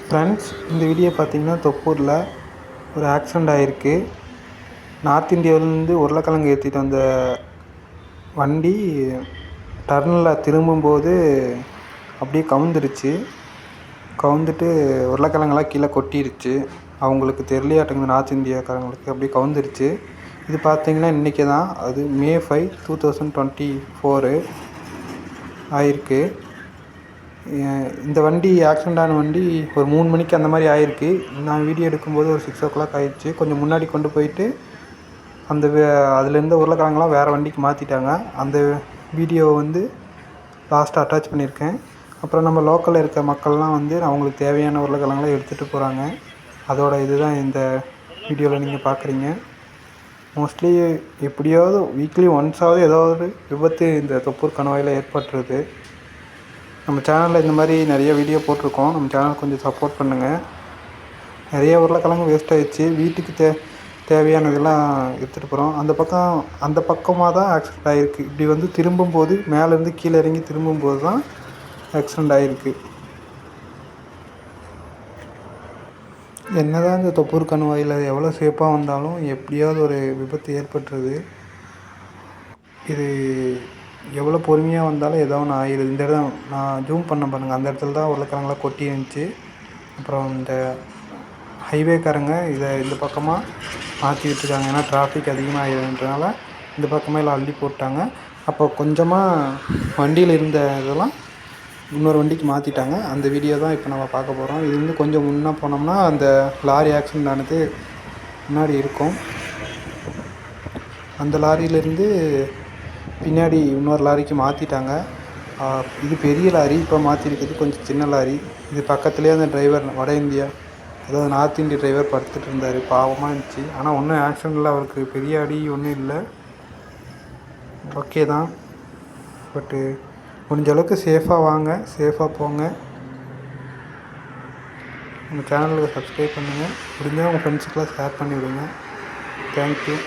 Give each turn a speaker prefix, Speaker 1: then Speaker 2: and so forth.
Speaker 1: Friends, இந்த video பார்த்தீங்கன்னா தொப்பூரில் ஒரு ஆக்சிடெண்ட் ஆகிருக்கு. நார்த் இந்தியாவிலேருந்து உருளைக்கிழங்கு ஏற்றிட்டு வந்த வண்டி டர்னில் திரும்பும்போது அப்படியே கவுந்துட்டு உருளைக்கிழங்கெல்லாம் கீழே கொட்டிருச்சு. அவங்களுக்கு தெரியலையாட்டுங்க, நார்த் இந்தியாக்காரங்களுக்கு அப்படியே கவுந்துருச்சு. இது பார்த்தீங்கன்னா இன்றைக்கி தான், அது May 5, 2024 ஆயிருக்கு. இந்த வண்டி ஆக்சிடெண்ட் ஆன வண்டி ஒரு 3 மணிக்கு அந்த மாதிரி ஆயிருக்கு. நான் வீடியோ எடுக்கும்போது ஒரு 6 o'clock ஆயிடுச்சு. கொஞ்சம் முன்னாடி கொண்டு போயிட்டு அதுலேருந்து உருளைக்கிழங்கெல்லாம் வேறு வண்டிக்கு மாற்றிட்டாங்க. அந்த வீடியோவை லாஸ்ட்டாக அட்டாச் பண்ணியிருக்கேன். அப்புறம் நம்ம லோக்கலில் இருக்க மக்கள்லாம் அவங்களுக்கு தேவையான உருளைக்கிழங்கெல்லாம் எடுத்துகிட்டு போகிறாங்க. அதோட இதுதான் இந்த வீடியோவில் நீங்கள் பார்க்குறீங்க. மோஸ்ட்லி எப்படியாவது வீக்லி ஒன்ஸாவது ஏதாவது விபத்து இந்த தொப்பூர் கணவாயில் ஏற்பட்டுருது. நம்ம சேனலில் இந்த மாதிரி நிறைய வீடியோ போட்டிருக்கோம். நம்ம சேனல் கொஞ்சம் சப்போர்ட் பண்ணுங்கள். நிறைய உருளைக்கிழங்கு வேஸ்ட் ஆகிடுச்சு. வீட்டுக்கு தேவையானதெல்லாம் எடுத்துகிட்டு போகிறோம். அந்த பக்கமாக தான் ஆக்சிடெண்ட் ஆகிருக்கு. இப்படி திரும்பும்போது மேலேருந்து கீழே இறங்கி திரும்பும்போது தான் ஆக்சிடெண்ட் ஆகிருக்கு. என்ன தான் இந்த தொப்பூர் கணவாயில் எவ்வளோ சேஃபாக வந்தாலும் எப்படியாவது ஒரு விபத்து ஏற்பட்டுருது. இது எவ்வளோ பொறுமையாக வந்தாலும் ஏதோ ஒன்று ஆயிடுது. இந்த இடம் நான் ஜூம் பண்ண பாருங்கள், அந்த இடத்துல தான் உருளைக்கிழங்குலாம் கொட்டி இருந்துச்சு. அப்புறம் இந்த ஹைவேக்காரங்க இதை இந்த பக்கமாக மாற்றி விட்டுருக்காங்க. ஏன்னா டிராஃபிக் அதிகமாக ஆகிடுன்றனால இந்த பக்கமாக எல்லாம் அள்ளி போட்டாங்க. அப்போ கொஞ்சமாக வண்டியில் இருந்த இதெல்லாம் இன்னொரு வண்டிக்கு மாற்றிட்டாங்க. அந்த வீடியோ தான் இப்போ நம்ம பார்க்க போகிறோம். இது கொஞ்சம் முன்னே போனோம்னா அந்த லாரி ஆக்சிடெண்ட் ஆனது முன்னாடி இருக்கும். அந்த லாரியிலேருந்து பின்னாடி இன்னொரு லாரிக்கு மாற்றிட்டாங்க. இது பெரிய லாரி, இப்போ மாற்றிருக்கிறது கொஞ்சம் சின்ன லாரி. இது பக்கத்துலேயே அந்த டிரைவர் வட இந்தியா, அதாவது நார்த் இந்தியா டிரைவர் படுத்துட்டு இருந்தார். பாவமாக இருந்துச்சு. ஆனால் ஒன்றும் ஆக்சிடெண்ட்டில் அவருக்கு பெரிய அடி ஒன்றும் இல்லை. ஓகே தான். பட்டு முடிஞ்ச அளவுக்கு சேஃபாக வாங்க, சேஃபாக போங்க. நம்ம சேனலுக்கு சப்ஸ்கிரைப் பண்ணுங்கள். முடிஞ்சால் உங்கள் ஃப்ரெண்ட்ஸுக்கெலாம் ஷேர் பண்ணி விடுங்க. தேங்க்யூ.